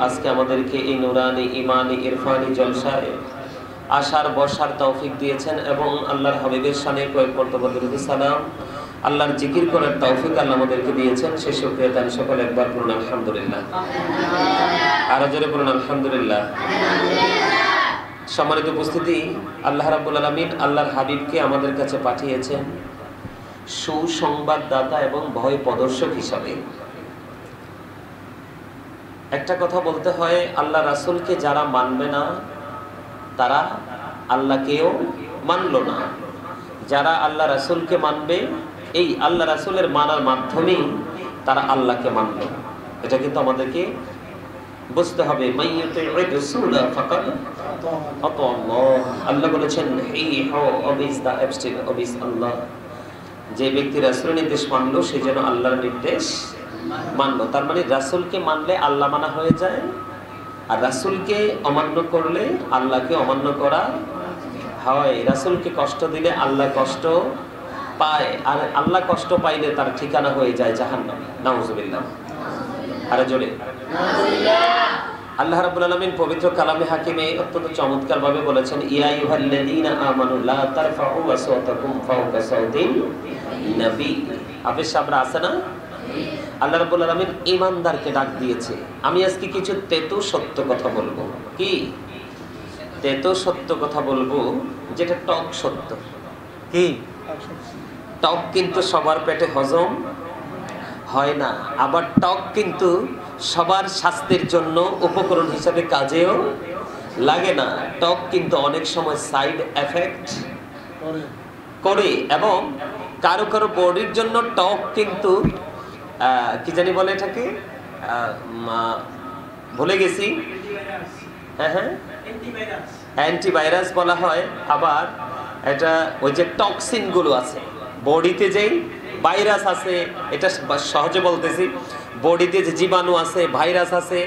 আজকে আমাদেরকে এই নুরানি ইমানি ইরফানি জলসায় আসার বসার তৌফিক দিয়েছেন এবং আল্লাহর হাবিবের শানে কয়েক মর্তবা দরুদ সালাম আল্লাহর জিকির করার তৌফিক আল্লাহ আমাদেরকে দিয়েছেন। সেই শুকরিয়া তার সকল একবার পড়ুন আলহামদুলিল্লাহ। আরো জোরে পড়ুন আলহামদুলিল্লাহ। সম্মানিত উপস্থিতি, আল্লাহ রাব্বুল আলামিন আল্লাহর হাবিবকে আমাদের কাছে পাঠিয়েছেন সুসংবাদদাতা এবং ভয় প্রদর্শক হিসাবে। একটা কথা বলতে হয়, আল্লাহ রাসূলকে যারা মানবে না তারা আল্লাহকেও মানল না। যারা আল্লাহ রাসূলকে মানবে, এই আল্লাহ রাসূলের মানার মাধ্যমেই তারা আল্লাহকে মানল। এটা কিন্তু আমাদেরকে বুঝতে হবে। আল্লাহ বলেছেন আল্লাহ, যে ব্যক্তি রাসূলের নির্দেশ মানলো সে যেন আল্লাহর নির্দেশ মানলো। তার মানে রাসূলকে মানলে আল্লাহ মানা হয়ে যায়, আর রাসূলকে অমান্য করলে আল্লাহকে অমান্য করা হয়। রাসূলকে কষ্ট দিলে আল্লাহ কষ্ট পায়, আর আল্লাহ কষ্ট পাইলে তার ঠিকানা হয়ে যায় জাহান্নাম। নাউজুবিল্লাহ। আরে জোরে আল্লাহ রাব্বুল আলামিন পবিত্র কালামে হাকিমে অত্যন্ত চমৎকার ভাবে বলেছেন, ইয়া আইয়ুহাল্লাযীনা আমানু লা তারফাউ আসওয়াতাকুম ফাওকা সাওতিন নবী। হাফেজ সাহেবরা আছে না? আল্লাহ রাব্বুল আলামিন ঈমানদারকে ডাক দিয়েছে। আমি আজকে কিছু তেতো সত্য কথা বলবো। কি তেতো সত্য কথা বলবো? যেটা টক সত্য। কি টক কিন্তু সবার পেটে হজম হয় না, আবার টক কিন্তু সবার স্বাস্থ্যের জন্য উপকরণ হিসাবে কাজেও লাগে না। টক কিন্তু অনেক সময় সাইড এফেক্ট করে, এবং কারো কারো বডির জন্য টক কিন্তু কি জানি বলে এটাকে, ভুলে গেছি। হ্যাঁ, অ্যান্টিভাইরাস বলা হয়। আবার এটা ওই যে টক্সিন গুলো আছে বডিতে, যেই ভাইরাস আছে, এটা সহজে বলতেছি, বডিতে যে জীবাণু আছে, ভাইরাস আছে,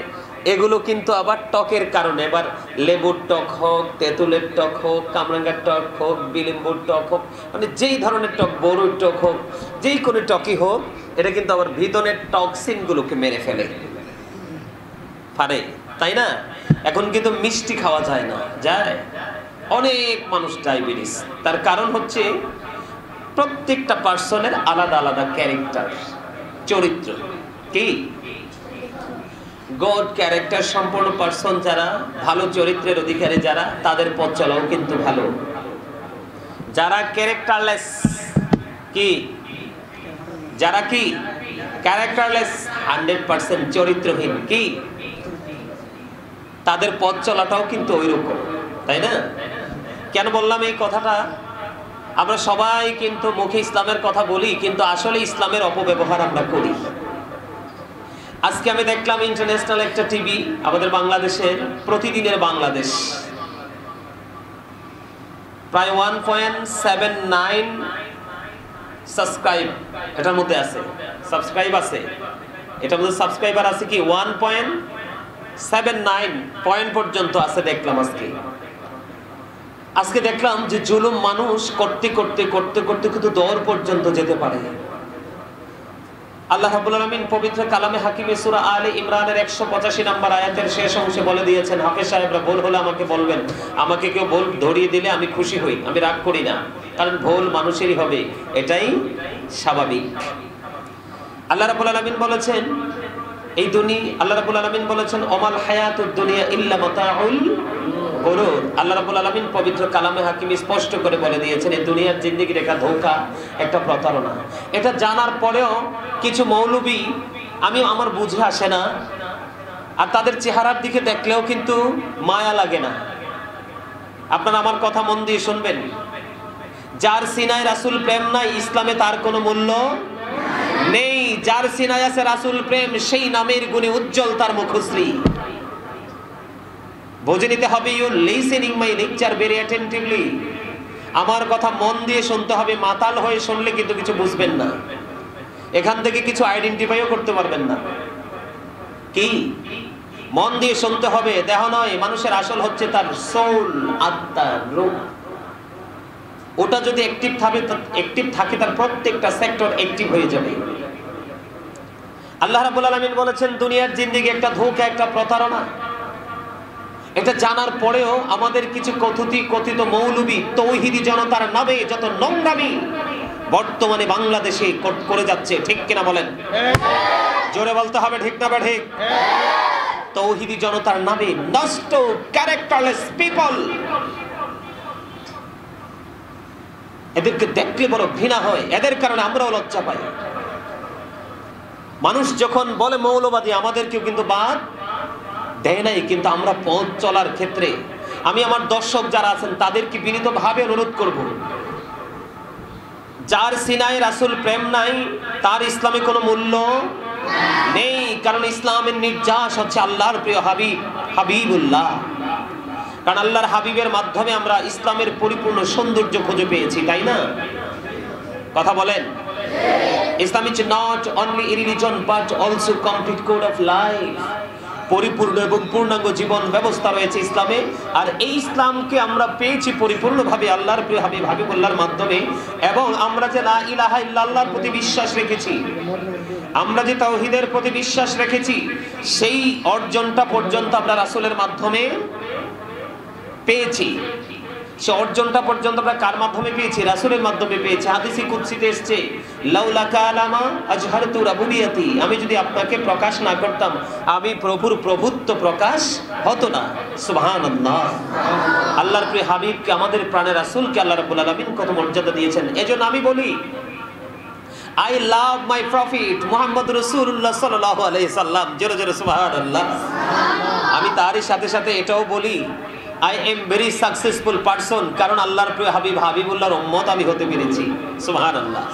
এগুলো কিন্তু আবার টকের কারণে, এবার লেবুর টক হোক, তেঁতুলের টক হোক, কামরাঙ্গার টক হোক, বিলিম্বুর টক হোক, মানে যেই ধরনের টক, বড়ুর টক হোক, যেই কোনো টকই হোক, এটা কিন্তু আবার ভিতরের টক্সিনগুলোকে মেরে ফেলে পারে, তাই না? এখন কিন্তু মিষ্টি খাওয়া যায় না, যায় অনেক মানুষ ডায়াবেটিস। তার কারণ হচ্ছে প্রত্যেকটা পার্সনের আলাদা আলাদা ক্যারেক্টার, চরিত্র। কি গড ক্যারেক্টার সম্পন্ন পার্সন যারা, ভালো চরিত্রের অধিকারী যারা, তাদের পথ চলাও কিন্তু ভালো। যারা ক্যারেক্টারলেস, কি যারা কি ক্যারেক্টারলেস, 100% চরিত্রহীন, কি তাদের পথ চলাটাও কিন্তু ওইরকম, তাই না? কেন বললাম এই কথাটা? আমরা সবাই কিন্তু মুখে ইসলামের কথা বলি, কিন্তু আসলে ইসলামের অপব্যবহার আমরা করি। আজকে আমি দেখলাম ইন্টারন্যাশনাল একটা টিভি, আমাদের বাংলাদেশের, প্রতিদিনের বাংলাদেশ, প্রায় 1.79 সাবস্ক্রাইব এটার মধ্যে আছে, সাবস্ক্রাইব আছে, এটার মধ্যে সাবস্ক্রাইবার আছে কি 1.79 পয়েন্ট পর্যন্ত আছে। দেখলাম আজকে দেখলাম যে জুলুম মানুষ করতে করতে করতে করতে কিন্তু দৌড় পর্যন্ত যেতে পারে। আল্লাহ রাব্বুল আলামিন পবিত্র কালামে হাকিমে সূরা আলে ইমরানের 185 নম্বর আয়াতের শেষ অংশে বলে দিয়েছেন, হাফেজ সাহেবরা ভুল হলে আমাকে বলবেন, আমাকে কেউ ভুল ধরিয়ে দিলে আমি খুশি হই, আমি রাগ করি না, কারণ ভুল মানুষেরই হবে, এটাই স্বাভাবিক। আল্লাহ রাব্বুল আলামিন বলেছেন এই আল্লাহ রাব্বুল আলামিন বলেছেন ওমাল হায়াতুদ দুনিয়া ইল্লা মাতাউল গুরুর। আল্লাহ রাব্বুল আলামিন পবিত্র কালামে হাকিম স্পষ্ট করে বলে দিয়েছেন এই দুনিয়ার জিন্দেগির একটা ধোঁকা, একটা প্রতারণা। এটা জানার পরেও কিছু মৌলবী, আমার বুঝে আসে না, আর তাদের চেহারার দিকে দেখলেও কিন্তু মায়া লাগে না। আপনারা আমার কথা মন দিয়ে শুনবেন, যার সিনায় রাসূল প্রেম নাই, ইসলামে তার কোনো মূল্য নেই। যার সিনায় আছে রাসূল প্রেম, সেই নামের গুণে উজ্জ্বল তার মুখশ্রী। বুঝে নিতে হবে, you listening my lecture very attentively. আমার কথা মন দিয়ে শুনতে হবে, মাতাল হয়ে শুনলে কিন্তু কিছু বুঝবেন না, এখান থেকে কিছু আইডেন্টিফাইও করতে পারবেন না। কি মন দিয়ে শুনতে হবে, দেহ নয়। মানুষের আসল হচ্ছে তার সোল, আত্মা, রূহ। ওটা যদি অ্যাক্টিভ থাকে তার প্রত্যেকটা সেক্টর অ্যাক্টিভ হয়ে যাবে। আল্লাহ রাব্বুল আলামিন বলেছেন দুনিয়ার জিন্দেগি একটা ধোঁকা, একটা প্রতারণা। এটা জানার পরেও আমাদের কিছু কথিত মৌলবী তৌহিদি জনতার নামে যত নোংরামি বর্তমানে বাংলাদেশে করে যাচ্ছে, ঠিক কিনা বলেন? জোরে বলতে হবে, ঠিক না ঠিক? তৌহিদি জনতার নামে নষ্ট ক্যারেক্টারলেস পিপল, এদেরকে দেখলে বড় ঘৃণা হয়, এদের কারণে আমরাও লজ্জা পাই। মানুষ যখন বলে মৌলবাদী, আমাদেরকেও কিন্তু বাদ দেয় নাই, কিন্তু আমরা পথ চলার ক্ষেত্রে আমি আমার দর্শক যারা আছেন তাদেরকে বিনীতভাবে অনুরোধ করব, যার সিনায় রাসূল প্রেম নাই তার ইসলামে কোনো মূল্য নেই। কারণ ইসলামের নির্যাস হচ্ছে আল্লাহর প্রিয় হাবিব, হাবিবুল্লাহ। কারণ আল্লাহর হাবিবের মাধ্যমে আমরা ইসলামের পরিপূর্ণ সৌন্দর্য খুঁজে পেয়েছি, তাই না? কথা বলেন। Islam is not only a religion but also complete code of life. পরিপূর্ণ এবং পূর্ণাঙ্গ জীবন ব্যবস্থা রয়েছে ইসলামে। আর এই ইসলামকে আমরা পেয়েছি পরিপূর্ণভাবে আল্লাহর প্রিয় হাবিব হাবিবুল্লাহর মাধ্যমে। এবং আমরা যে লা ইলাহা ইল্লাল্লাহর প্রতি বিশ্বাস রেখেছি, আমরা যে তাওহীদের প্রতি বিশ্বাস রেখেছি, সেই অর্জনটা পর্যন্ত আমরা রাসূলের মাধ্যমে পেয়েছি। সে অর্জনটা পর্যন্ত আমরা কার মাধ্যমে পেয়েছি? রাসূলের মাধ্যমে পেয়েছি। হাদিসে কুদসিতে এসেছে, লাউলা কালামা আজহারতু রাবুবিয়াতি, আমি যদি আপনাকে প্রকাশ না করতাম আমি প্রভুর প্রভুত্ব প্রকাশ হতো না। সুবহানাল্লাহ। আল্লাহর প্রিয় হাবিবকে, আমাদের প্রাণের রাসূলকে আল্লাহ রাব্বুল আলামিন কত মর্যাদা দিয়েছেন। এজন্য আমি বলি, I love my prophet Muhammad Rasulullah sallallahu alaihi wasallam। জোরে জোরে সুবহানাল্লাহ। আমি তারই সাথে সাথে এটাও বলি, I am very successful person, কারণ আল্লাহর প্রিয় হাবিব হাবিবুল্লাহর উম্মত আমি হতে পেরেছি। সুবহানাল্লাহ।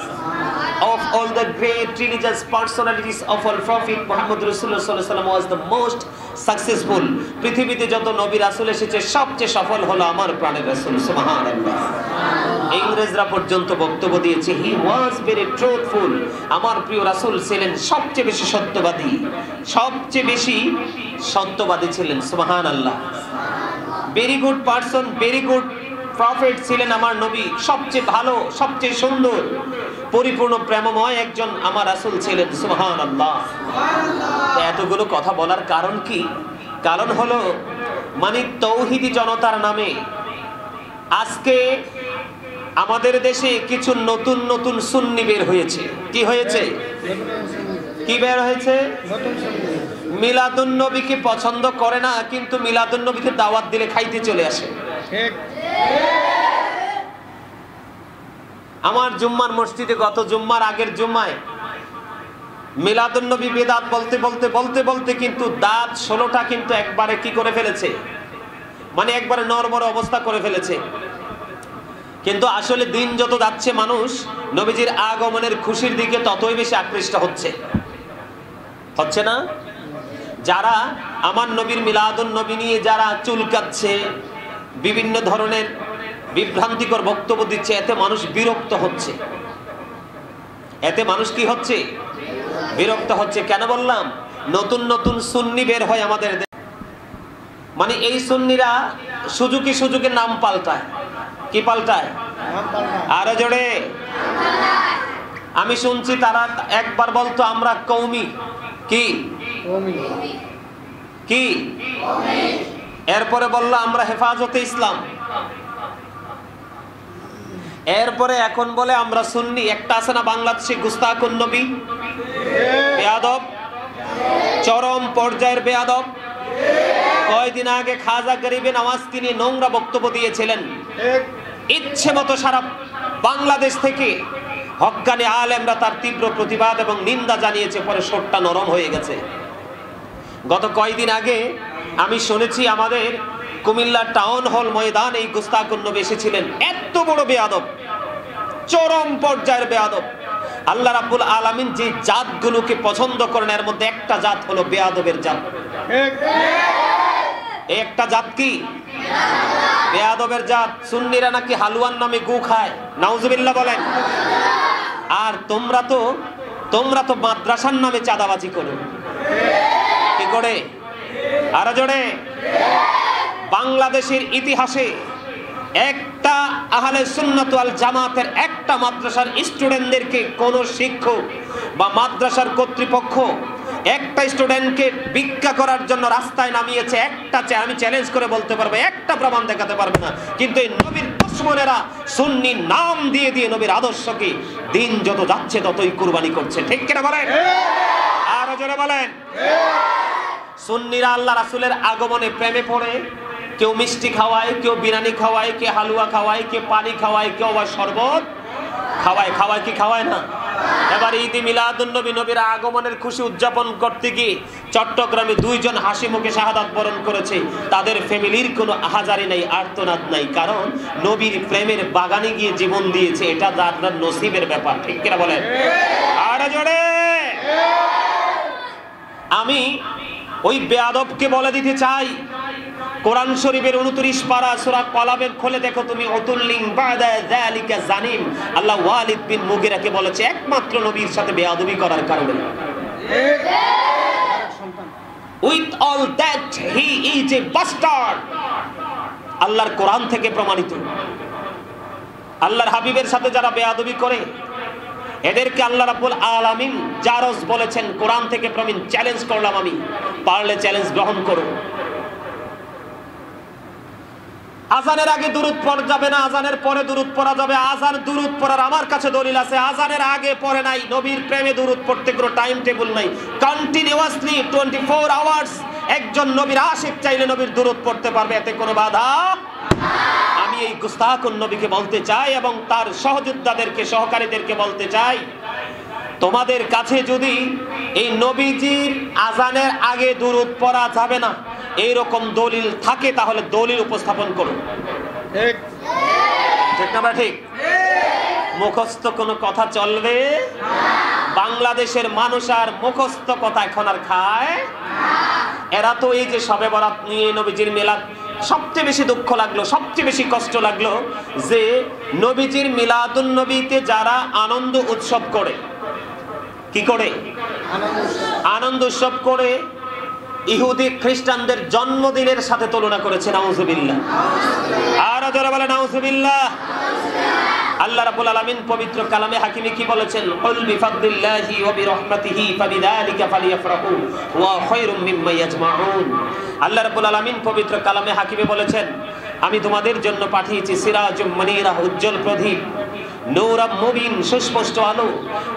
Of all the great religious personalities of our prophet Muhammad Rasulullah sallallahu alaihi wasallam was the most successful। পৃথিবীতে যত নবী রাসূল এসেছে সবচেয়ে সফল হলো আমার প্রাণের রাসূল। সুবহানাল্লাহ। ইংরেজরা পর্যন্ত বক্তব্য দিয়েছে, he was very truthful। আমার প্রিয় রাসূল ছিলেন সবচেয়ে বেশি সত্যবাদী, সবচেয়ে বেশি সত্যবাদী ছিলেন। সুবহানাল্লাহ। Very good person, very good prophet ছিলেন আমার নবী, সবচেয়ে ভালো, সবচেয়ে সুন্দর, পরিপূর্ণ প্রেমময় একজন আমার রাসূল ছিলেন। সুবহানাল্লাহ। এতগুলো কথা বলার কারণ কি? কারণ হলো মানে তৌহিদি জনতার নামে আজকে আমাদের দেশে কিছু নতুন নতুন সুন্নি বের হয়েছে। কি হয়েছে? কি বের হয়েছে? মিলাদুন নবীকে পছন্দ করে না, কিন্তু মিলাদুন নবীকে দাওয়াত দিলে খাইতে চলে আসে। আমার জুম্মার মসজিদে গত জুম্মার আগের জুম্মায় মিলাদুন নবী বেদাত বলতে বলতে বলতে বলতে কিন্তু দাঁত 16টা কিন্তু একবারে কি করে ফেলেছে, মানে একবারে নরবর অবস্থা করে ফেলেছে। কিন্তু আসলে দিন যত যাচ্ছে মানুষ নবীজির আগমনের খুশির দিকে ততই বেশি আকৃষ্ট হচ্ছে, হচ্ছে না? যারা আমার নবীর মিলাদুন নবী নিয়ে যারা চুলকাচ্ছে, বিভিন্ন ধরনের বিভ্রান্তিকর বক্তব্য দিচ্ছে, এতে মানুষ বিরক্ত হচ্ছে। এতে মানুষ কি হচ্ছে? বিরক্ত হচ্ছে। কেন বললাম? নতুন নতুন সুন্নি বের হয় আমাদের, মানে এই সুন্নিরা সুজুকি সুজুকি নাম পাল্টায়। কি পাল্টায়? আরো জোরে। আমি শুনছি তারা একবার বলতো আমরা কওমি। কি কি? এরপরে বললো আমরা হেফাজতে ইসলাম, এরপরে এখন বলে আমরা সুন্নি। একটা আছে না বাংলাদেশে গুস্তাখুন নবী, বেয়াদব, চরম পর্যায়ের বেয়াদব। কয়দিন আগে খাজা গরিবে নওয়াজ তিনি নোংরা বক্তব্য দিয়েছিলেন। ইচ্ছে মতো সারা বাংলাদেশ থেকে হক্কানি আলেমরা তার তীব্র প্রতিবাদ এবং নিন্দা জানিয়েছে, পরে সুরটা নরম হয়ে গেছে। গত কয়দিন আগে আমি শুনেছি আমাদের কুমিল্লা টাউন হল ময়দান এই গুস্তাখুন নবী এসেছিলেন। এত বড় বেয়াদব, চরম পর্যায়ের বেয়াদব। আল্লাহ রাব্বুল আলামিন যে জাতগুলোকে পছন্দ করেন এর মধ্যে একটা জাত হলো বেয়াদবের জাত। একটা জাত কি? বেয়াদবের জাত। সুন্নিরা নাকি হালুয়ার নামে গু খায়, নাউজুবিল্লাহ বলেন। আর তোমরা তো মাদ্রাসার নামে চাঁদাবাজি করো। কি করে? আরো জোরে। বাংলাদেশের ইতিহাসে একটা আহলে সুন্নাত ওয়াল জামাতের একটা মাদ্রাসার স্টুডেন্টদেরকে কোন শিক্ষক বা মাদ্রাসার কর্তৃপক্ষ একটা স্টুডেন্টকে ভিক্ষা করার জন্য রাস্তায় নামিয়েছে, আমি চ্যালেঞ্জ করে বলতে পারবো একটা প্রমাণ দেখাতে পারবে না। কিন্তু এই নবীর দুশমনেরা সুন্নি নাম দিয়ে দিয়ে নবীর আদর্শকে দিন যত যাচ্ছে ততই কুরবানি করছে। ঠিক কিনা বলেন? আরো জোরে বলেন। সুন্নিরা আল্লাহ রাসূলের আগমনে প্রেমে পড়ে, কেউ মিষ্টি খাওয়ায়, কেউ বিরিয়ানি খাওয়ায়, কেউ হালুয়া খাওয়ায়, কেউ পানি খাওয়ায়, কেউ আবার শরবত খাওয়ায় কি খাওয়ায় না? এবার ঈদে মিলাদুন নবী, নবীর আগমনের খুশি উদযাপন করতে গিয়ে চট্টগ্রামে 2 জন হাসি মুখে শাহাদাত বরণ করেছে। তাদের ফ্যামিলির কোনো আহাজারি নাই, আর্তনাদ নাই, কারণ নবীর প্রেমের বাগানে গিয়ে জীবন দিয়েছে। এটা তার নসিবের ব্যাপার। ঠিক কিনা বলেন? আর জোরে। আমি ওই বেয়াদবকে বলে দিতে চাই, কোরআন শরীফের 29 পারা সূরা কলামের খুলে দেখো তুমি, উতুল্লিং বাদা যালিকা জানিম। আল্লাহ ওয়ালিদ বিন মুগিরাকে বলেছে একমাত্র নবীর সাথে বেয়াদবি করার কারণে। With all that he is a bastard. আল্লাহর কোরআন থেকে প্রমাণিত। আল্লাহর হাবিবের সাথে যারা বেয়াদবি করে এদেরকে আল্লাহ রাব্বুল আলামিন জারজ বলেছেন। কোরআন থেকে প্রমাণ চ্যালেঞ্জ করলাম আমি, পারলে চ্যালেঞ্জ গ্রহণ করো। আজানের আগে দুরূদ পড়া যাবে না, আজানের পরে দুরূদ পড়া যাবে। আজান দুরূদ পড়ার আমার কাছে দলিল আছে, আজানের আগে পড়ে নাই। নবীর প্রেমে দুরূদ পড়তে কোনো টাইম টেবিল নাই। কন্টিনিউয়াসলি 24 আওয়ার্স একজন নবীর আশিক চাইলে নবীর দুরূদ পড়তে পারবে, এতে কোনো বাধা। আমি এই গুস্তাখুন নবীকে বলতে চাই এবং তার সহযোদ্ধাদেরকে, সহকারীদেরকে বলতে চাই, তোমাদের কাছে যদি এই নবীজির আজানের আগে দুরূদ পড়া যাবে না এইরকম দলিল থাকে তাহলে দলিল উপস্থাপন করুন। ঠিক ঠিক না? ঠিক। মুখস্থ কোনো কথা চলবে? বাংলাদেশের মানুষ আর মুখস্থ কথা এখন আর খায়? এরা তো এই যে শবে বরাত নিয়ে নবীজির মিলাদ, সবচেয়ে বেশি দুঃখ লাগলো, সবচেয়ে বেশি কষ্ট লাগলো যে নবীজির মিলাদুন নবীতে যারা আনন্দ উৎসব করে, কি করে? আনন্দ উৎসব করে ইহুদি খ্রিস্টানদের জন্মদিনের সাথে তুলনা করেছে। নাউজুবিল্লাহ। আর যারা বলে নাউজুবিল্লাহ। আল্লাহ রাব্বুল আলামিন পবিত্র কালামে হাকিমে কি বলেছেন? কুল বিফাদলিল্লাহি ওয়া বিরহমাতিহি ফাবিযালিকা ফালিয়াফরাহু ওয়া খায়রুম মিম্মা ইয়াজমাউন। আল্লাহ রাব্বুল আলামিন পবিত্র কালামে হাকিমে বলেছেন, আমি তোমাদের জন্য পাঠিয়েছি সিরাজুম মুনীরা, উজ্জ্বল প্রদীপ, নূরাম মুবিন, সুস্পষ্ট আলো।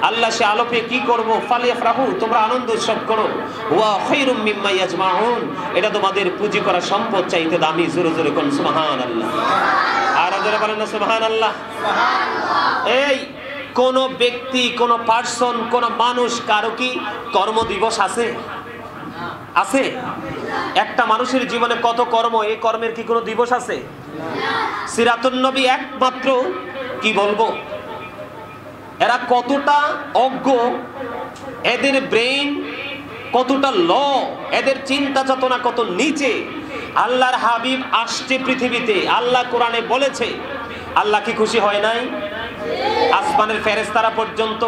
আল্লাহ সে আলো পেয়ে কি করব? ফালিয়াফরাহু, তোমরা আনন্দ উৎসব করো। ওয়া খায়রুম মিম্মা ইয়াজমাউন, এটা তোমাদের পুঁজি করা সম্পদ চাইতে দামি। জোরে জোরে কোন সুবহানাল্লাহ। আর জোরে বলেন না সুবহানাল্লাহ। এই কোন ব্যক্তি, কোন পার্সন, কোন মানুষ, কারো কি কর্ম দিবস আছে? আছে? একটা মানুষের জীবনে কত কর্ম, এই কর্মের কি কোনো দিবস আছে? সিরাতুন নবী একমাত্র, কি বলবো, এরা কতটা অজ্ঞ, এদের ব্রেইন কতটা ল, এদের চিন্তা চেতনা কত নিচে। আল্লাহর হাবিব আসছে পৃথিবীতে, আল্লাহ কোরআনে বলেছে। আল্লাহ কি খুশি হয় নাই? আসমানের ফেরেশতারা পর্যন্ত,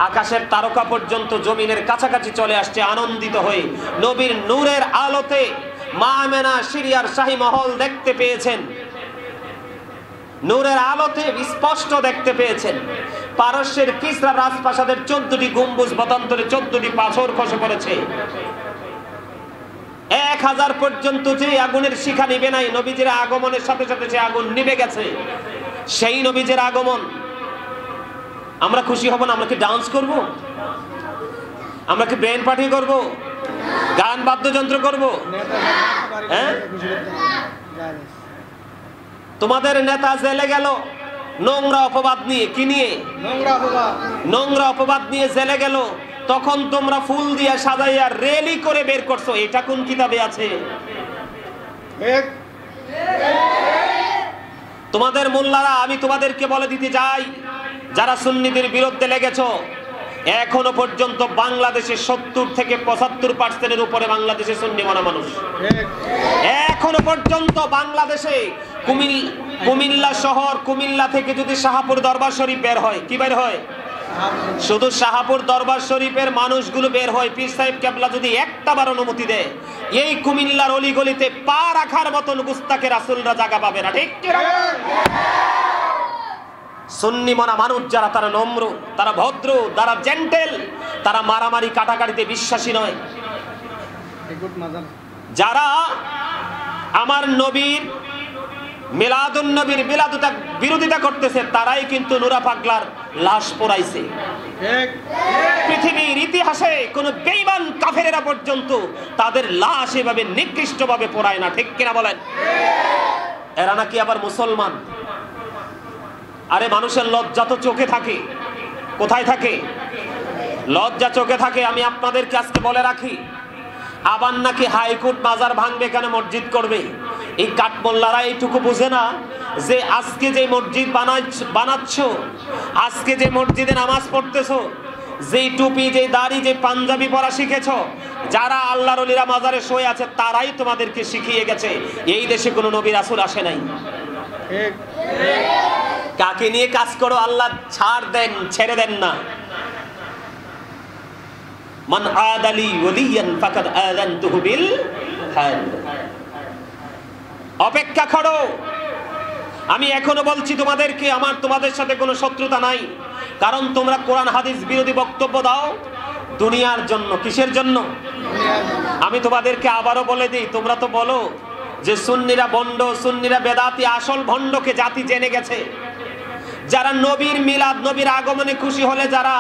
আকাশের তারকা পর্যন্ত জমিনের কাছাকাছি চলে আসছে আনন্দিত হয়ে। নবীর নূরের আলোতে মা আমেনা সিরিয়ার শাহী মহল দেখতে পেয়েছেন, নূরের আলোতে স্পষ্ট দেখতে পেয়েছেন। পারস্যের কিসরা রাজপ্রাসাদের 14টি গম্বুজ মতান্তরে 14টি পাথর খসে পড়েছে। 1000 পর্যন্ত যে আগুনের শিখা নিবে নাই, নবীজির আগমনের সাথে সাথে সে আগুন নিভে গেছে। সেই নবীজির আগমন আমরা খুশি হব না? আমরা কি ডান্স করব? আমরা কি ব্রেন পার্টি করব? গান বাদ্যযন্ত্র করব? হ্যাঁ? তোমাদের নেতা জেলে গেল নোংরা অপবাদ নিয়ে। কি নিয়ে? নোংরা অপবাদ নিয়ে জেলে গেল। তখন তোমরা ফুল দিয়ে সাজাইয়া রেলি করে বের করছো। এটা কোন কিতাবে আছে? তোমাদের মোল্লারা, আমি তোমাদেরকে বলে দিতে চাই, যারা সুন্নিদের বিরুদ্ধে লেগেছো, এখনো পর্যন্ত বাংলাদেশে 70 থেকে 75% উপরে বাংলাদেশে সুন্নি মানা মানুষ। এখনো পর্যন্ত বাংলাদেশে কুমিল্লা শহর, কুমিল্লা থেকে যদি শাহপুর দরবার শরীফ বের হয়, কি বের হয়? শুধু শাহপুর দরবার শরীফের মানুষগুলো বের হয়। পীর সাহেব কেবলা যদি একটাবার অনুমতি দেয়, এই কুমিল্লার অলিগলিতে পা রাখার মতন গুস্তাখে রাসূলরা জায়গা পাবে না। ঠিক কি? সুন্নি মনা মানুষ যারা, তারা নম্র, তারা ভদ্র, তারা জেন্টেল, তারা মারামারি কাটাকাটিতে বিশ্বাসী নয়। যারা আমার নবীর মিলাদুন নবীর বিরোধিতা করতেছে, তারাই কিন্তু নুরা পাগলার লাশ পোড়াইছে। পৃথিবীর ইতিহাসে কোন বেঈমান কাফেরেরা পর্যন্ত তাদের লাশ এভাবে নিকৃষ্টভাবে পোড়ায় না, ঠিক কিনা বলেন? এরা নাকি আবার মুসলমান। আরে মানুষের লজ্জা তো চোখে থাকে। কোথায় থাকে? লজ্জা চোখে থাকে। আমি আপনাদেরকে আজকে বলে রাখি, আবার নাকি হাইকোর্ট মাজার ভাঙবে, কেন মসজিদ করবে। এই কাঠমোল্লারা এইটুকু বুঝে না যে আজকে যে মসজিদ বানাচ্ছ, আজকে যে মসজিদে নামাজ পড়তেছো, যেই টুপি, যে দাড়ি, যে পাঞ্জাবি পরা শিখেছ, যারা আল্লাহর ওলিরা মাজারে শুয়ে আছে তারাই তোমাদেরকে শিখিয়ে গেছে। এই দেশে কোনো নবী রাসূল আসে নাই। কাকে নিয়ে কাজ করো আল্লাহ ছাড় দেন, ছেড়ে দেন না। মান আদালি ওয়ালিয়ান ফাকাদ আযানতুহু বিল হারব। অপেক্ষা করো। আমি এখনো বলছি তোমাদেরকে, আমার তোমাদের সাথে কোনো শত্রুতা নাই, কারণ তোমরা কোরআন হাদিস বিরোধী বক্তব্য দাও দুনিয়ার জন্য। কিসের জন্য? আমি তোমাদেরকে আবারও বলে দিই, তোমরা তো বলো যে সুন্নিরা ভণ্ড, সুন্নিরা বেদাতি। আসল ভণ্ডকে জাতি জেনে গেছে। যারা নবীর মিলাদ, নবীর আগমনে খুশি হলে যারা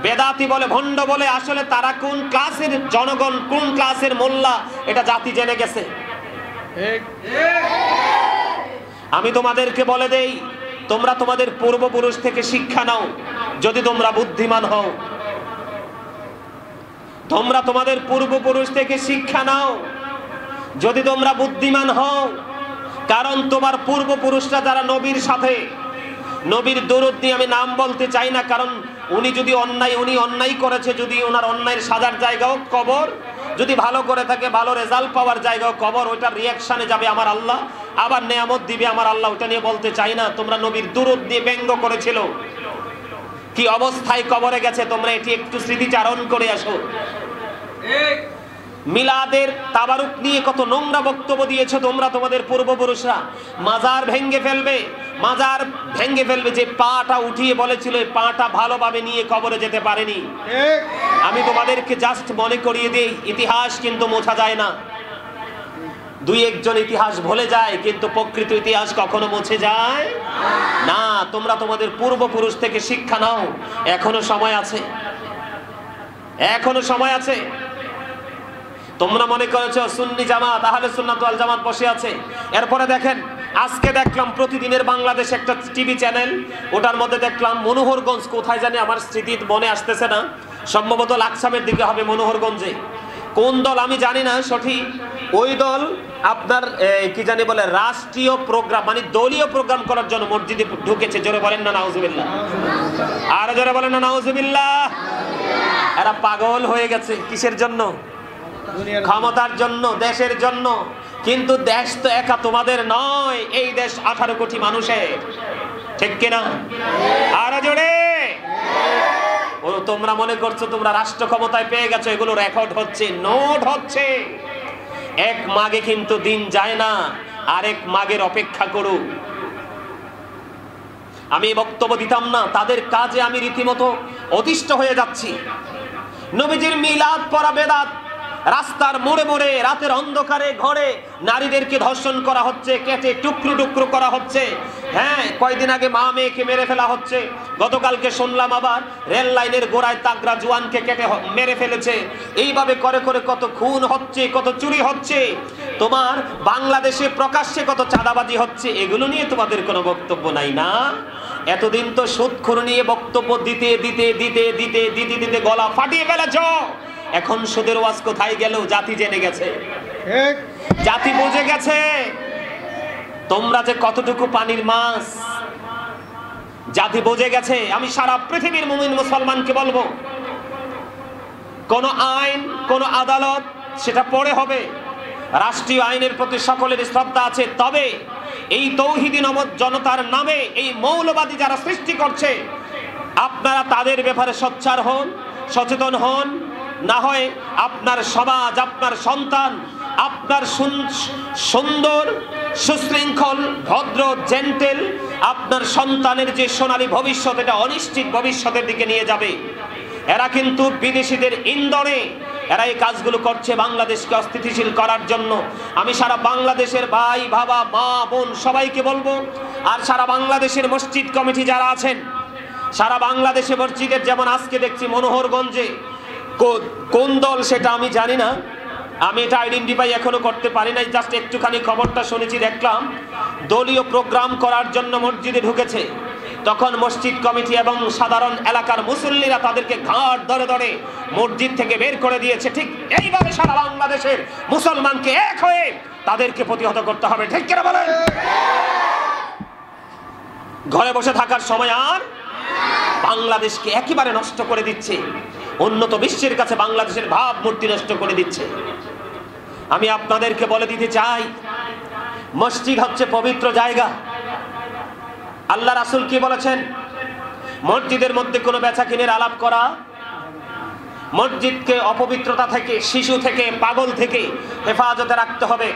বেদাতি বলে, ভণ্ড বলে, আসলে তারা কোন ক্লাসের জনগণ, কোন ক্লাসের মোল্লা, এটা জাতি জেনে গেছে। আমি তোমাদেরকে বলে দেই, তোমরা তোমাদের পূর্বপুরুষ থেকে শিক্ষা নাও। যদি তোমরা বুদ্ধিমান হও, তোমরা তোমাদের পূর্বপুরুষ থেকে শিক্ষা নাও যদি তোমরা বুদ্ধিমান হও। কারণ তোমার পূর্বপুরুষরা যারা নবীর সাথে, নবীর দরুদ দিয়ে আমি নাম বলতে চাই না, কারণ উনি যদি উনি অন্যায় করেছে, যদি ওনার অন্যায়ের সাজার জায়গাও কবর, যদি ভালো করে থাকে ভালো রেজাল্ট পাওয়ার জায়গাও কবর, ওইটার রিয়াকশনে যাবে আমার আল্লাহ, আবার নেয়ামত দিবে আমার আল্লাহ। ওটা নিয়ে বলতে চাই না। তোমরা নবীর দরুদ দিয়ে ব্যঙ্গ করেছিল, কি অবস্থায় কবরে গেছে, তোমরা এটি একটু স্মৃতিচারণ করে আসো। মিলাদের তাবারুক নিয়ে কত নোংরা বক্তব্য দিয়েছো তোমরা, তোমাদের পূর্বপুরুষরা। মাজার ভেঙ্গে ফেলবে, মাজার ভেঙ্গে ফেলবে। যে পাটা উঠিয়ে বলেছিল, এই পাটা ভালোভাবে নিয়ে কবরে যেতে পারেনি। আমি তোমাদেরকে জাস্ট মনে করিয়ে দিই, ইতিহাস কিন্তু মোছা যায় না। দুই একজন ইতিহাস ভুলে যায়, কিন্তু প্রকৃত ইতিহাস কখনো মুছে যায় না। তোমরা তোমাদের পূর্বপুরুষ থেকে শিক্ষা নাও। এখনো সময় আছে, এখনো সময় আছে। তোমরা মনে করেছো সুন্নি জামাত, আহলে সুন্নাত ওয়াল জামাত বসে আছে। এরপরে দেখেন, আজকে দেখলাম প্রতিদিনের বাংলাদেশ একটা টিভি চ্যানেল, ওটার মধ্যে দেখলাম মনোহরগঞ্জ, কোথায় জানি আমার স্মৃতি মনে আসতেছে না, সম্ভবত লাকসামের দিকে হবে, মনোহরগঞ্জে। কোন দল আমি জানি না সঠিক, ওই দল আপনার কি জানি বলে রাষ্ট্রীয় প্রোগ্রাম, মানে দলীয় প্রোগ্রাম করার জন্য মসজিদে ঢুকেছে। জোরে বলেন না নাউজুবিল্লাহ, আর জোরে বলেন না নাউজুবিল্লাহ। এরা পাগল হয়ে গেছে। কিসের জন্য? ক্ষমতার জন্য, দেশের জন্য। কিন্তু দেশ তো একা তোমাদের নয়, এই দেশ 18 কোটি মানুষের, ঠিক কিনা? আর জোরে। ও তোমরা মনে করছো তোমরা রাষ্ট্র ক্ষমতায় পেয়ে গেছো, এগুলো রেকর্ড হচ্ছে, নোট হচ্ছে। এক মাগে কিন্তু দিন যায় না, আরেক মাগের অপেক্ষা করো। আমি বক্তব্য দিতাম না, তাদের কাজে আমি রীতিমতো অতিষ্ঠ হয়ে যাচ্ছি। নবীজির মিলাদ পড়া বেদাত। রাস্তার মোড়ে মোড়ে, রাতের অন্ধকারে ঘরে নারীদেরকে ধর্ষণ করা হচ্ছে, কেটে টুকরো টুকরো করা হচ্ছে। হ্যাঁ, কয়েকদিন আগে মা মেয়েকে মেরে ফেলা হচ্ছে। গতকালকে শুনলাম আবার রেল লাইনের গোড়ায় তাগড়া জওয়ানকে কেটে মেরে ফেলেছে। এইভাবে করে করে কত খুন হচ্ছে, কত চুরি হচ্ছে। তোমার বাংলাদেশে প্রকাশ্যে কত চাঁদাবাজি হচ্ছে। এগুলো নিয়ে তোমাদের কোনো বক্তব্য নাই না? এতদিন তো সুদখোর নিয়ে বক্তব্য দিতে দিতে দিতে দিতে দিতে দিতে গলা ফাটিয়ে ফেলেছ। এখন সুদের ওয়াজ কোথায় গেল? জাতি জেনে গেছে, জাতি বুঝে গেছে তোমরা যে কতটুকু পানির মাছ। জাতি বুঝে গেছে। আমি সারা পৃথিবীর মুমিন মুসলমানকে বলবো, কোন আইন, কোন আদালত, সেটা পরে হবে। রাষ্ট্রীয় আইনের প্রতি সকলের শ্রদ্ধা আছে, তবে এই তৌহিদি জনতার নামে এই মৌলবাদী যারা সৃষ্টি করছে, আপনারা তাদের ব্যাপারে সোচ্চার হন, সচেতন হন। না হয় আপনার সমাজ, আপনার সন্তান, আপনার সুন্দর সুশৃঙ্খল ভদ্র জেন্টেল আপনার সন্তানের যে সোনালী ভবিষ্যৎ, এটা অনিশ্চিত ভবিষ্যতের দিকে নিয়ে যাবে। এরা কিন্তু বিদেশিদের ইন্ধনে এরা এই কাজগুলো করছে বাংলাদেশকে অস্থিতিশীল করার জন্য। আমি সারা বাংলাদেশের ভাই বাবা মা বোন সবাইকে বলবো, আর সারা বাংলাদেশের মসজিদ কমিটি যারা আছেন, সারা বাংলাদেশে মসজিদের, যেমন আজকে দেখছি মনোহরগঞ্জে কোন দল সেটা আমি জানি না, আমি এটা আইডেন্টিফাই এখনো করতে পারি নাই, জাস্ট একটুখানি খবরটা শুনেছি, দেখলাম দলীয় প্রোগ্রাম করার জন্য মসজিদে ঢুকেছে। তখন মসজিদ কমিটি এবং সাধারণ এলাকার মুসল্লিরা তাদেরকে ঘাট ধরে ধরে মসজিদ থেকে বের করে দিয়েছে। ঠিক এইভাবে সারা বাংলাদেশের মুসলমানকে এক হয়ে তাদেরকে প্রতিহত করতে হবে, ঠিক কিনা বলেন? ঘরে বসে থাকার সময় আর, বাংলাদেশকে একেবারে নষ্ট করে দিচ্ছে, উন্নত বিশ্বের কাছে বাংলাদেশের ভাবমূর্তি নষ্ট করে দিচ্ছে। আমি আপনাদেরকে বলে দিতে চাই, মসজিদ হচ্ছে পবিত্র জায়গা। আল্লাহ রাসূল কি বলেছেন? মসজিদের মধ্যে কোনো বেচা কিনের আলাপ করা, মসজিদকে অপবিত্রতা থেকে, শিশু থেকে, পাগল থেকে হেফাজতে রাখতে হবে।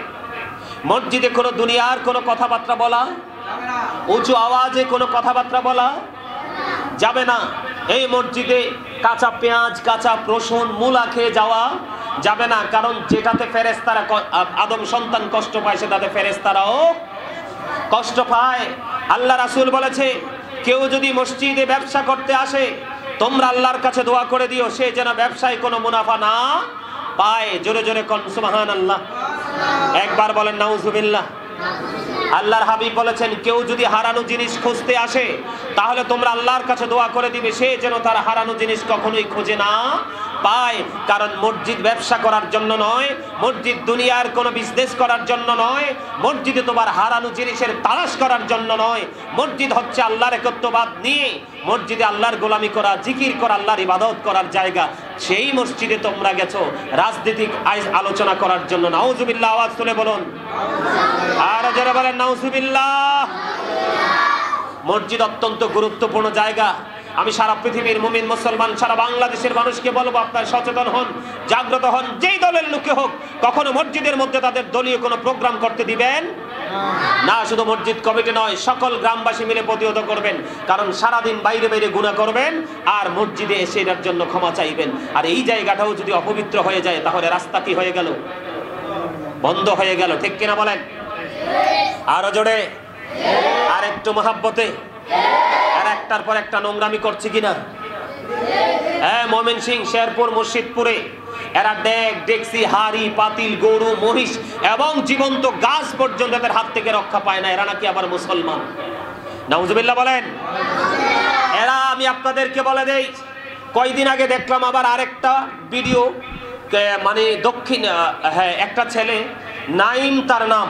মসজিদে কোনো দুনিয়ার কোনো কথাবার্তা বলা, উঁচু আওয়াজে কোনো কথাবার্তা বলা যাবে না। এই মসজিদে কাঁচা পেঁয়াজ, কাঁচা রসুন, মূলা খেয়ে যাওয়া যাবে না, কারণ যেটাতে ফেরেশতারা আদম সন্তান কষ্ট পায় সেটাতে ফেরেশতারাও কষ্ট পায়। আল্লাহ রাসূল বলেছে, কেউ যদি মসজিদে ব্যবসা করতে আসে, তোমরা আল্লাহর কাছে দোয়া করে দিও সে যেন ব্যবসায় কোনো মুনাফা না পায়। জোরে জোরে কোন সুবহানাল্লাহ, একবার বলেন নাউজুবিল্লাহ। আল্লাহর হাবিব বলেছেন, কেউ যদি হারানো জিনিস খুঁজতে আসে, তাহলে তোমরা আল্লাহর কাছে দোয়া করে দিবে সে যেন তার হারানো জিনিস কখনোই খুঁজে না পায়। কারণ মসজিদ ব্যবসা করার জন্য নয়, মসজিদ দুনিয়ার কোনো বিজনেস করার জন্য নয়, মসজিদে তোমার হারানো জিনিসের তালাশ করার জন্য নয়। মসজিদ হচ্ছে আল্লাহর একত্ববাদ নিয়ে মসজিদে আল্লাহর গোলামি করা, জিকির করা, আল্লাহর ইবাদত করার জায়গা। সেই মসজিদে তোমরা গেছো রাজনৈতিক আলোচনা করার জন্য। নাউজুবিল্লাহ, আওয়াজ তুলে বলুন, আর যারা বলেন নাউজুবিল্লাহ। মসজিদ অত্যন্ত গুরুত্বপূর্ণ জায়গা। আমি সারা পৃথিবীর মুমিন মুসলমান, সারা বাংলাদেশের মানুষকে বলবো, আপনারা সচেতন হন, জাগ্রত হন। যেই দলের লোকে হোক, কখনো মসজিদের মধ্যে তাদের দলীয় কোনো প্রোগ্রাম করতে দিবেন না। শুধু মসজিদ কমিটি নয়, সকল গ্রামবাসী মিলে প্রতিহত করবেন। কারণ সারাদিন বাইরে বাইরে গুনাহ করবেন আর মসজিদে এসে এটার জন্য ক্ষমা চাইবেন। আর এই জায়গাটাও যদি অপবিত্র হয়ে যায়, তাহলে রাস্তা কি হয়ে গেল? বন্ধ হয়ে গেল, ঠিক কিনা বলেন? আরো জোরে, আর একটু মহাব্বতে। আর একটার পর একটা নোংরামি করছে কিনা? হ্যাঁ, ময়মনসিংহ, শেরপুর, মুর্শিদপুরে এরা ডেক, ডেকসি, হাড়ি, পাতিল, গরু, মহিষ এবং জীবন্ত গাছ পর্যন্ত এদের হাত থেকে রক্ষা পায় না। এরা নাকি আবার মুসলমান। নাউজুবিল্লাহ বলেন। এরা, আমি আপনাদেরকে বলে দেই, কয়দিন আগে দেখলাম আবার আরেকটা ভিডিও, মানে দক্ষিণ, হ্যাঁ, একটা ছেলে নাইম, তার নাম,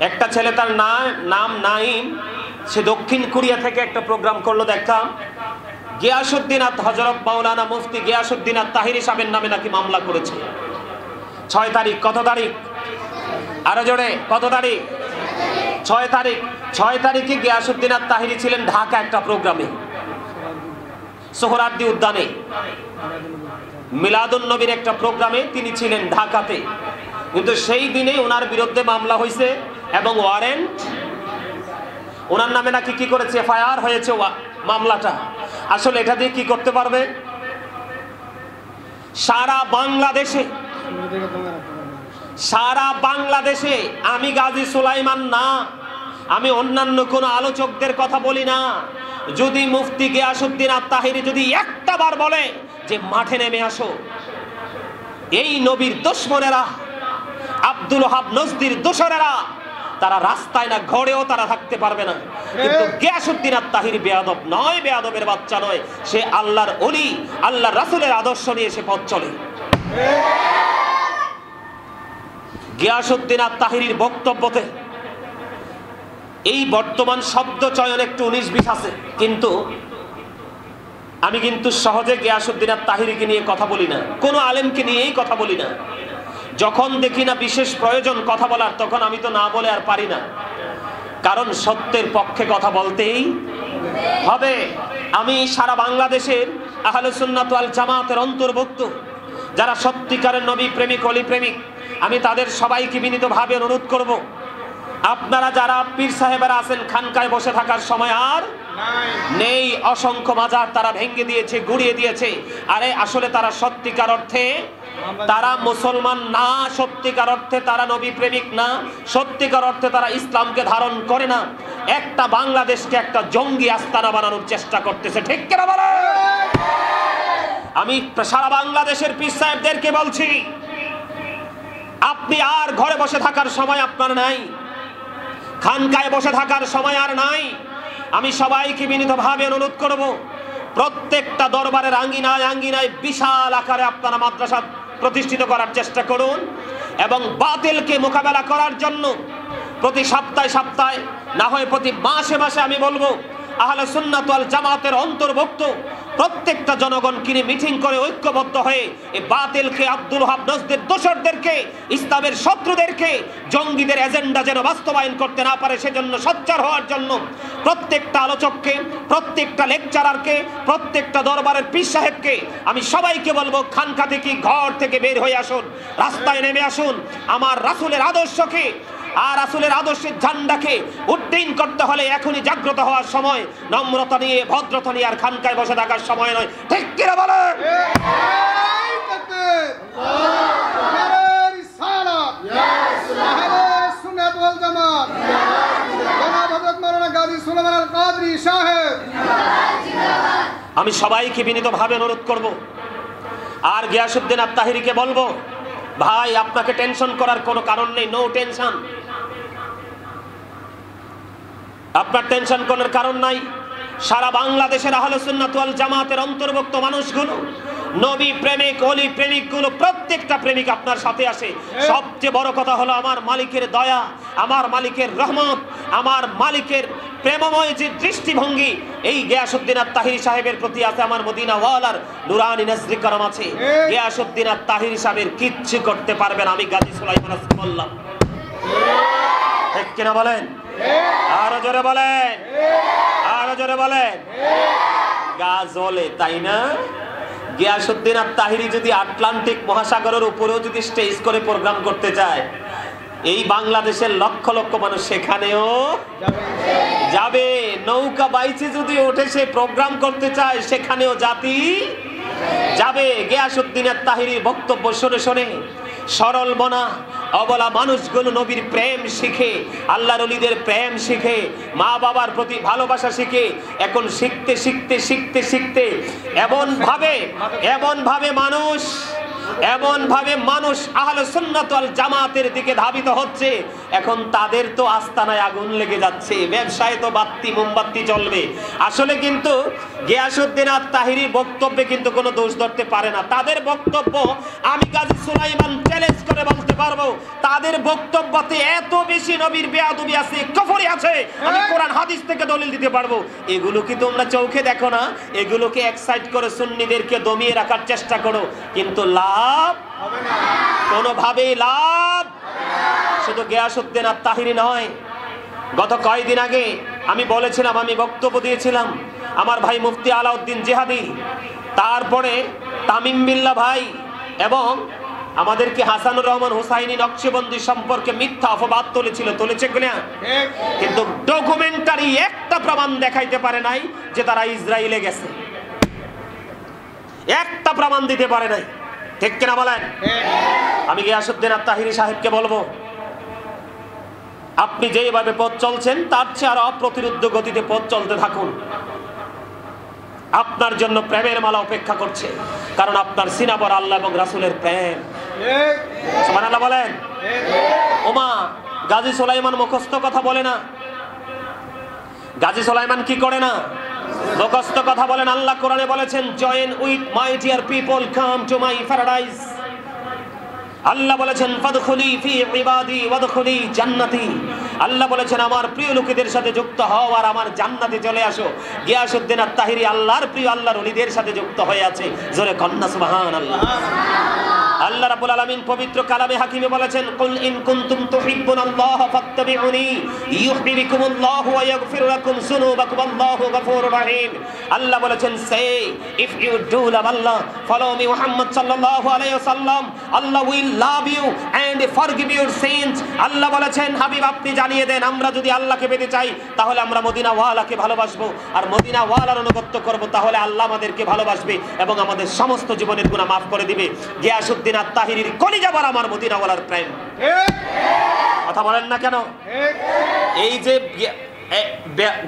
একটা ছেলে তার নাম নাইম, সে দক্ষিণ কোরিয়া থেকে একটা প্রোগ্রাম করলো। দেখলাম গিয়াসউদ্দিন হযরত মাওলানা মুফতি গিয়াসউদ্দিন তাহিরি সাহেবের নামে নাকি মামলা করেছে। 6 তারিখ, কত তারিখ? আরো জোরে, কত তারিখ? 6 তারিখ। 6 তারিখে গিয়াসউদ্দিন তাহিরি ছিলেন ঢাকা একটা প্রোগ্রামে, সোহরাওয়ার্দী উদ্যানে মিলাদুন নবীর একটা প্রোগ্রামে তিনি ছিলেন ঢাকাতে। কিন্তু সেই দিনে ওনার বিরুদ্ধে মামলা হয়েছে এবং ওয়ারেন্ট ওনার নামে নাকি কি করেছে, এফআইআর হয়েছে মামলাটা। আসলে এটা দিয়ে কি করতে পারবে? সারা বাংলাদেশে আমি গাজী সুলাইমান না, আমি অন্যান্য কোন আলোচকদের কথা বলি না, যদি মুফতি গিয়াসউদ্দিন তাহিরি যদি একটা বার বলে যে মাঠে নেমে আসো, এই নবীর দুশমনেরা, আব্দুল ওহাব নজদির দোসরেরা, তারা রাস্তায় না ঘরেও তারা থাকতে পারবে না। কিন্তু গিয়াসউদ্দিন তাহিরি বেয়াদব নয়, বেয়াদবের বাচ্চা নয়, সে আল্লাহর ওলি, আল্লাহর রাসূলের আদর্শ নিয়ে সে পথ চলে। গিয়াসউদ্দিন তাহিরির বক্তব্যতে এই বর্তমান শব্দ চয়ন একটু 19-20 আছে, কিন্তু আমি কিন্তু সহজে গিয়াসউদ্দিন তাহিরিকে নিয়ে কথা বলি না, কোনো আলেমকে নিয়েই কথা বলি না। যখন দেখি না বিশেষ প্রয়োজন কথা বলার, তখন আমি তো না বলে আর পারি না, কারণ সত্যের পক্ষে কথা বলতেই হবে। আমি সারা বাংলাদেশের আহলে সুন্নাত ওয়াল জামাতের অন্তর্ভুক্ত যারা সত্যিকারের নবী প্রেমিক, অলি প্রেমিক, আমি তাদের সবাইকে বিনীতভাবে অনুরোধ করব, আপনারা যারা পীর সাহেবেরা আছেন খানকায় বসে থাকার সময় আর নেই। অসংখ্য মাজার তারা ভেঙে দিয়েছে, গুড়িয়ে দিয়েছে। আরে আসলে তারা সত্যিকার অর্থে তারা মুসলমান না, সত্যিকার অর্থে তারা নবী প্রেমিক না, সত্যিকার অর্থে তারা ইসলামকে ধারণ করে না। একটা বাংলাদেশকে একটা জঙ্গি আস্তানা বানানোর চেষ্টা করতেছে, ঠিক কিনা বলেন? আমি সারা বাংলাদেশের পীর সাহেবদেরকে বলছি, আপনি আর ঘরে বসে থাকার সময় আপনার নাই, খানকায় বসে থাকার সময় আর নাই। আমি সবাইকে বিনীতভাবে অনুরোধ করব, প্রত্যেকটা দরবারের আঙ্গিনায় আঙ্গিনায় বিশাল আকারে আপনারা মাদ্রাসা প্রতিষ্ঠিত করার চেষ্টা করুন এবং বাতিলকে মোকাবেলা করার জন্য প্রতি সপ্তাহে সপ্তাহে না হয় প্রতি মাসে মাসে আমি বলবো আহলে সুন্নাত ওয়াল জামাতের অন্তর্ভুক্ত প্রত্যেকটা জনগণ কিনে মিটিং করে ঐক্যবদ্ধ হয়ে এই বাতিলকে, আব্দুল ওহাব নজদের দোসরদেরকে, ইসলামের শত্রুদেরকে, জঙ্গিদের এজেন্ডা যেন বাস্তবায়ন করতে না পারে সেজন্য সোচ্চার হওয়ার জন্য প্রত্যেকটা আলোচককে, প্রত্যেকটা লেকচারারকে, প্রত্যেকটা দরবারের পীর সাহেবকে আমি সবাইকে বলবো, খানকা থেকে ঘর থেকে বের হয়ে আসুন, রাস্তায় নেমে আসুন। আমার রাসূলের আদর্শকে আর রাসূলের আদর্শের ঝান্ডাকে উড্ডীন করতে হলে এখনই জাগ্রত হওয়ার সময়, নম্রতা নিয়ে, ভদ্রতা নিয়ে আর খানকায় বসে থাকার সময় নয়, ঠিক কিনা বলেন? আমি সবাইকে বিনীতভাবে অনুরোধ করব, আর গিয়াসউদ্দিন আত-তাহিরিকে বলবো, ভাই আপনাকে টেনশন করার কোনো কারণ নেই, নো টেনশন। আপনার টেনশন করার কারণ নাই। সারা বাংলাদেশের আহলে সুন্নাত ওয়াল জামাতের অন্তর্ভুক্ত মানুষগুলো, নবী প্রেমিক, ওলি প্রেমিকগুলো, প্রত্যেকটা প্রেমিক আপনার সাথে আসে। সবচেয়ে বড় কথা হলো আমার মালিকের দয়া, আমার মালিকের রহমত, আমার মালিকের প্রেমময় যে দৃষ্টিভঙ্গি এই গিয়াসউদ্দিন আত-তাহিরি সাহেবের প্রতি আছে, আমার মদিনা ওয়ালার নুরানি নজরি করম আছে। গিয়াসউদ্দিন আত-তাহিরি সাহেবের কিচ্ছু করতে পারবেন আমি গাজী সুলাইমান বললাম, ঠিক কিনা বলেন? আরো জোরে বলেন, আরো জোরে বলেন। গা জ্বলে, তাই না? গিয়াসউদ্দিন আত-তাহিরি যদি আটলান্টিক মহাসাগরের উপরেও যদি স্টেজ করে প্রোগ্রাম করতে চায়, এই বাংলাদেশের লক্ষ লক্ষ মানুষ সেখানেও যাবে। নৌকা বাইচে যদি ওঠে সে প্রোগ্রাম করতে চায়, সেখানেও জাতি যাবে। গিয়াসউদ্দিন আত-তাহিরির বক্তব্য শুনে শুনে সরল মনা অবলা মানুষগুলো নবীর প্রেম শিখে, আল্লাহর ওলিদের প্রেম শিখে, মা বাবার প্রতি ভালোবাসা শিখে, এখন শিখতে শিখতে শিখতে শিখতে এমন ভাবে মানুষ আহলে সুন্নাত ওয়াল জামাতের দিকে ধাবিত হচ্ছে। এখন তাদের তো আস্তানায় আগুন লেগে যাচ্ছে, ব্যবসায় তো বাতি মোমবাতি জ্বলবে। আসলে কিন্তু গিয়াসউদ্দিন আত-তাহিরির বক্তব্যে কিন্তু কোনো দোষ ধরতে পারে না। তাদের বক্তব্য আমি গাজী সুলাইমান চ্যালেঞ্জ করে বলতে পারবো, তাদের বক্তব্যতে এত বেশি নবীর বেয়াদবি আছে, কুফরি আছে, আমি কোরআন হাদিস থেকে দলিল দিতে পারবো। এগুলো কি তোমরা চোখে দেখো না? এগুলোকে এক্সাইট করে সুন্নিদেরকে দমিয়ে রাখার চেষ্টা করো, কিন্তু লাভ হবে না, কোনোভাবেই লাভ। শুধু গিয়াসউদ্দিন আত-তাহিরি নয়, গত কয়েকদিন আগে আমি বলেছিলাম, আমি বক্তব্য দিয়েছিলাম, আমার ভাই মুফতি আলাউদ্দিন জিহাদি, তারপরে তামিম বিল্লাহ ভাই এবং আমাদেরকে হাসানুর রহমান হুসাইনি নকশবন্দি সম্পর্কে মিথ্যা অপবাদ তুলেছে কিনা? কিন্তু ডকুমেন্টারি একটা প্রমাণ দেখাইতে পারে নাই যে তারা ইসরায়েলে গেছে, একটা প্রমাণ দিতে পারে নাই, ঠিক কিনা বলেন? আমি গিয়াসউদ্দিন আত-তাহিরি সাহেবকে বলবো, আপনি যেভাবে পথ চলছেন তার চেয়ে আরো অপ্রতিরোধ্য গতিতে পথ চলতে থাকুন। আপনার জন্য প্রেমের মালা অপেক্ষা করছে, কারণ আপনার সিনা ভরা আল্লাহ এবং রাসূলের প্রেম। সুবহানাল্লাহ বলেন। ওমা গাজী সুলাইমান মুখস্থ কথা বলে না, গাজী সুলাইমান কি করে না? মুখস্থ কথা বলেন। আল্লাহ কোরআনে বলেছেন, join with my dear people, come to my paradise. আল্লাহ বলেছেন, ফাদখুলি ফি ইবাদি ওয়াদখুলি জান্নাতি। আল্লাহ বলেছেন, আমার প্রিয় লোকেদের সাথে যুক্ত হও আর আমার জান্নাতে চলে আসো। গিয়াসউদ্দিন আত-তাহিরি আল্লাহর প্রিয়, আল্লাহর ওলিদের সাথে যুক্ত হয়ে আছে। জোরে কন্না সুবহানাল্লাহ। আল্লাহ রাব্বুল আলামিন পবিত্র কালামে হাকিমে বলেছেন, কুল ইন কুনতুম তুহিব্বুনাল্লাহ ফাত্তাবিউনি ইউহিব্বুকুমুল্লাহু ওয়া ইয়াগফির লাকুম যুনুবাকুম আল্লাহু গফুরুর রহিম। আল্লাহ বলেছেন, say if you do love Allah, follow me Muhammad সাল্লাল্লাহু আলাইহি ওয়াসাল্লাম, Allah will love you and forgive your sins. আল্লাহ বলেছেন, হাবিব আপনি জানিয়ে দেন, আমরা যদি আল্লাহকে পেতে চাই তাহলে আমরা মদিনা ওয়ালাকে ভালোবাসবো, আর মদিনা ওয়ালার অনুগত্য করব, তাহলে আল্লাহ আমাদেরকে ভালোবাসবে এবং আমাদের সমস্ত জীবনের গুনাহ মাফ করে দিবে। গিয়াসউদ্দিন আত-তাহিরির কলিজা ভরা আমার মদিনা ওয়ালার প্রেম। কথা বলেন না কেন? এই যে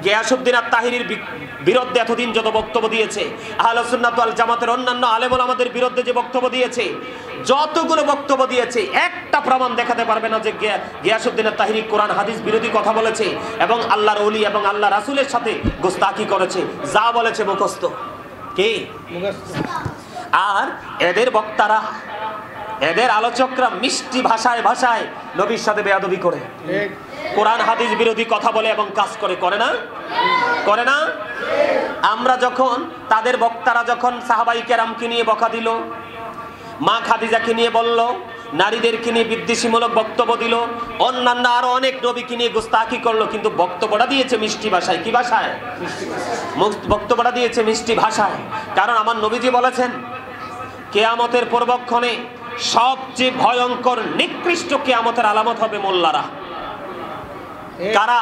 গিয়াসউদ্দিন আত-তাহিরির বিরুদ্ধে এতদিন যত বক্তব্য দিয়েছে, আহলে সুন্নাত ওয়াল জামাতের অন্যান্য আলেম ওলামাদের বিরুদ্ধে যে বক্তব্য দিয়েছে, যতগুলো বক্তব্য দিয়েছে, একটা প্রমাণ দেখাতে পারবে না যে গিয়াসউদ্দিন আত-তাহিরি কোরআন হাদিস বিরোধী কথা বলেছে এবং আল্লাহর ওলি এবং আল্লাহ রাসূলের সাথে গোস্তাকি করেছে। যা বলেছে মুখস্থ কি? আর এদের বক্তারা, এদের আলোচকরা মিষ্টি ভাষায় ভাষায় নবীর সাথে বেয়াদবি করে, কোরআন হাদিস বিরোধী কথা বলে এবং কাজ করে, করে না? করে না? আমরা যখন তাদের বক্তারা যখন সাহাবায়ে কেরামকে নিয়ে বকা দিল, মা খাদিজাকে নিয়ে বলল, নারীদেরকে নিয়ে বিদ্বেষীমূলক বক্তব্য দিল, অন্যান্য আরো অনেক নবীকে নিয়ে গোস্তাকি করলো, কিন্তু বক্তব্যটা দিয়েছে মিষ্টি ভাষায়। কি ভাষায়? বক্তব্যটা দিয়েছে মিষ্টি ভাষায়। কারণ আমার নবীজি বলেছেন, কিয়ামতের পূর্বক্ষণে সবচেয়ে ভয়ঙ্কর নিকৃষ্ট কিয়ামতের আলামত হবে মোল্লারা। কারা?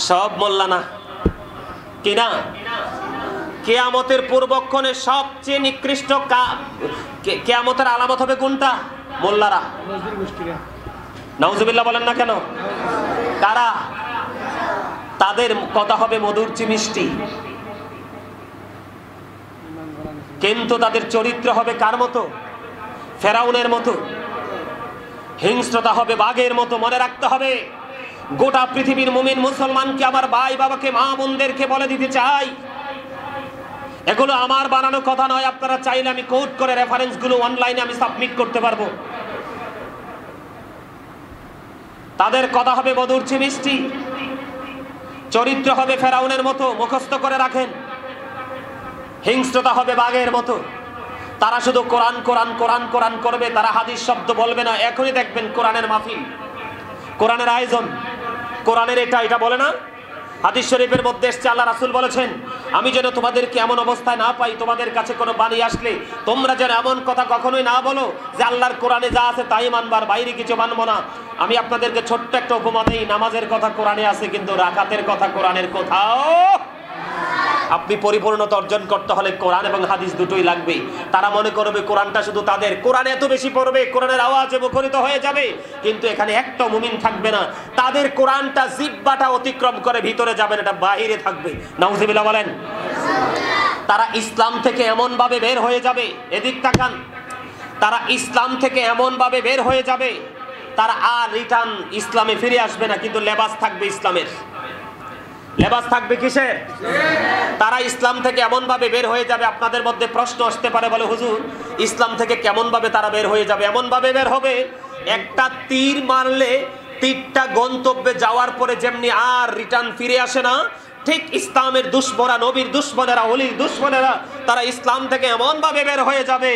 সব মোল্লা না, কি না? কিয়ামতের পূর্বক্ষণে সবচেয়ে নিকৃষ্ট কিয়ামতের আলামত হবে কোনটা? মোল্লারা। নাউজুবিল্লাহ বলেন না কেন? কারা? তাদের কথা হবে মধুর চেয়ে মিষ্টি, কিন্তু তাদের চরিত্র হবে কার মতো? ফেরাউনের মতো। হিংস্রতা হবে বাঘের মতো। মনে রাখতে হবে, গোটা পৃথিবীর মুমিন মুসলমানকে, আমার ভাই বাবাকে, মা বোনদেরকে বলে দিতে চাই, এগুলো আমার বানানো কথা নয়। আপনারা চাইলে আমি কোট করে রেফারেন্সগুলো অনলাইনে আমি সাবমিট করতে পারবো। তাদের কথা হবে মধুর চেয়ে মিষ্টি, চরিত্র হবে ফেরাউনের মতো, মুখস্থ করে রাখেন। হিংস্রতা হবে বাঘের মতো। তারা শুধু কোরআন কোরআন কোরআন কোরআন করবে, তারা হাদিস শব্দ বলবে না। এখনই দেখবেন কোরআনের মাহফিল, কোরআনের আয়োজন, কোরআনের এটা বলে না। হাদিস শরীফের মধ্যে এসেছে, আল্লাহ রাসূল বলেছেন, আমি যেন তোমাদেরকে এমন অবস্থায় না পাই, তোমাদের কাছে কোনো বাণী আসলে তোমরা যেন এমন কথা কখনোই না বলো যে আল্লাহর কোরআনে যা আছে তাই মানবার, বাইরে কিছু মানবো না। আমি আপনাদেরকে ছোট্ট একটা উপমা দেই, নামাজের কথা কোরআনে আছে, কিন্তু রাকাতের কথা কোরআনের কোথাও। আপনি পরিপূর্ণতা অর্জন করতে হলে কোরআন এবং হাদিস দুটোই লাগবে। তারা মনে করবে কোরআনটা শুধু তাদের, কোরআন এত বেশি পড়বে, কোরআনের আওয়াজে মুখরিত হয়ে যাবে, কিন্তু এখানে একটা মুমিন থাকবে না। তাদের কোরআনটা জিহ্বাটা অতিক্রম করে ভিতরে যাবে না, এটা বাইরে থাকবে। নাউজুবিল্লাহ বলেন। তারা ইসলাম থেকে এমন ভাবে বের হয়ে যাবে, এদিক তাকান, তারা ইসলাম থেকে এমন ভাবে বের হয়ে যাবে, তারা আর রিটার্ন ইসলামে ফিরে আসবে না, কিন্তু লেবাস থাকবে ইসলামের। লেবাস থাকবে কিসের? তারা ইসলাম থেকে এমন ভাবে বের হয়ে যাবে, আপনাদের মধ্যে প্রশ্ন আসতে পারে, বলে হুজুর ইসলাম থেকে কেমন ভাবে তারা বের হয়ে যাবে? এমন ভাবে বের হবে, একটা তীর মারলে তীরটা গন্তব্যে যাওয়ার পরে যেমনি আর রিটার্ন ফিরে আসে না, ঠিক ইসলামের দুশমনেরা, নবীর দুশমনেরা, ওলির দুশমনেরা, তারা ইসলাম থেকে এমন ভাবে বের হয়ে যাবে,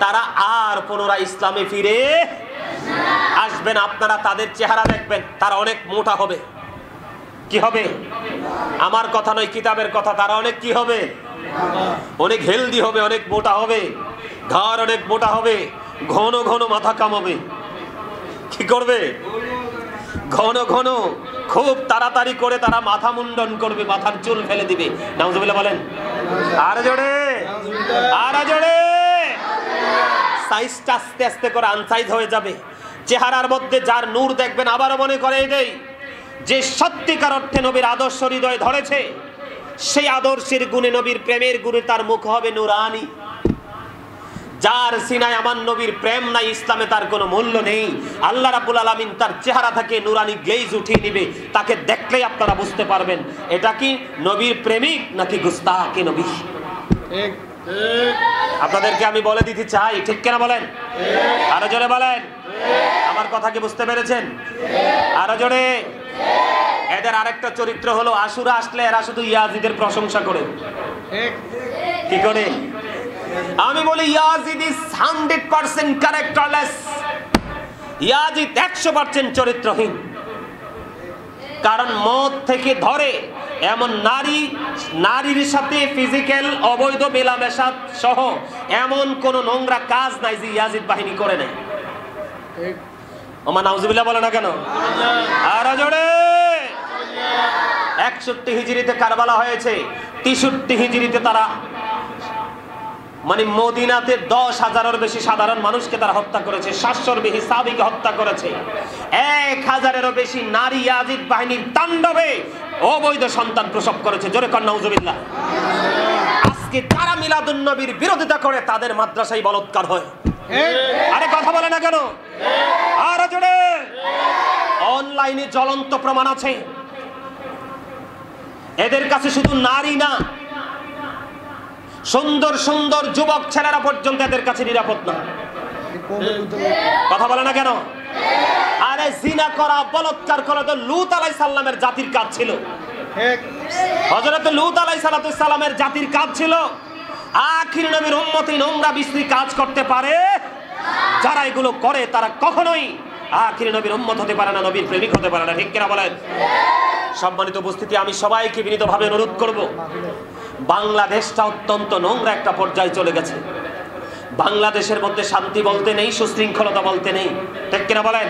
তারা আর পুনরায় ইসলামে ফিরে আসবে না। আপনারা তাদের চেহারা দেখবেন, তারা অনেক মোটা হবে। কি হবে? আমার কথা নয়, কিতাবের কথা। তারা অনেক কি হবে? অনেক হেলদি হবে, অনেক মোটা হবে, ঘাড় অনেক মোটা হবে, ঘন ঘন মাথা কামাবে। কি করবে? ঘন ঘন খুব তাড়াতাড়ি করে তারা মাথা মুন্ডন করবে, মাথার চুল ফেলে দিবে। নাউজুবিল্লাহ বলেন। আর জোরে, আর জোরে। সাইজটা আস্তে আস্তে করে আনসাইজ হয়ে যাবে। চেহারার মধ্যে যার নূর দেখবেন, আবারও মনে করে দেই, যে সত্যিকার অর্থে নবীর আদর্শ হৃদয় ধরেছে, সেই আদর্শের গুণে, নবীর প্রেমের গুণে তার মুখ হবে নুরানি। যার সিনায় আমার নবীর প্রেম নাই, ইসলামে তার কোনো মূল্য নেই। আল্লাহ রাব্বুল আলামিন তার চেহারা থেকে নুরানি গ্লেজ উঠিয়ে নিবে, তাকে দেখলেই আপনারা বুঝতে পারবেন এটা কি নবীর প্রেমিক নাকি গুস্তাখে নবী। আপনাদেরকে আমি বলে দিতে চাই, ঠিক কেনা বলেন? আরো জোরে বলেন। আমার কথা কি বুঝতে পেরেছেন? আরো জোরে। এদের আরেকটা চরিত্র হলো, আশুরা আসলে এরা শুধু ইয়াজিদের প্রশংসা করে। কি করে? আমি বলি ইয়াজিদ ইজ 100% ক্যারেক্টারলেস। ইয়াজিদ 100% চরিত্রহীন। কারণ মদ থেকে ধরে এমন নারীর সাথে ফিজিক্যাল অবৈধ মেলামেশা সহ এমন কোন নোংরা কাজ নাই যে ইয়াজিদ বাহিনী করে নেয়। ওমা নাউজুবিল্লাহ বলে না কেন? আর জোরে 61 হিজরিতে কারবালা হয়েছে, 63 হিজরিতে তারা মানে মদিনাতে 10,000-এর বেশি সাধারণ মানুষকে তারা হত্যা করেছে, 700-র বেশি সাহাবীকে হত্যা করেছে, 1000-এরও বেশি নারী ইয়াজিদ বাহিনীর তাণ্ডবে অবৈধ সন্তান প্রসব করেছে। জোরে কর নাউজুবিল্লাহ। আজকে যারা মিলাদুন নবীর বিরোধিতা করে তাদের মাদ্রাসায় বলাৎকার হয়। আরে কথা বলে না কেন? আর জোরে অনলাইনে জ্বলন্ত প্রমাণ আছে। এদের কাছে শুধু নারী না, সুন্দর সুন্দর যুবক ছেলেরা পর্যন্ত এদের কাছে নিরাপদ না। কথা বলে না কেন? আরে জিনা করা, বলাৎকার করা তো লূত আলাইহিস সালামের জাতির কাজ ছিল। হযরত লূত আলাইহিস সালামের জাতির কাজ ছিল। আখির নবীর উম্মতি নোংরা বিশ্রী কাজ করতে পারে? যারা এগুলো করে তারা কখনোই আখির নবীর উম্মত হতে পারে না, নবীর প্রেমিক হতে পারে না। ঠিক কিনা বলেন? সম্মানিত উপস্থিতি, আমি সবাইকে বিনীতভাবে অনুরোধ করব, বাংলাদেশটা অত্যন্ত নোংরা একটা পর্যায়ে চলে গেছে। বাংলাদেশের মধ্যে শান্তি বলতে নেই, সুশৃঙ্খলতা বলতে নেই। ঠিক কিনা বলেন?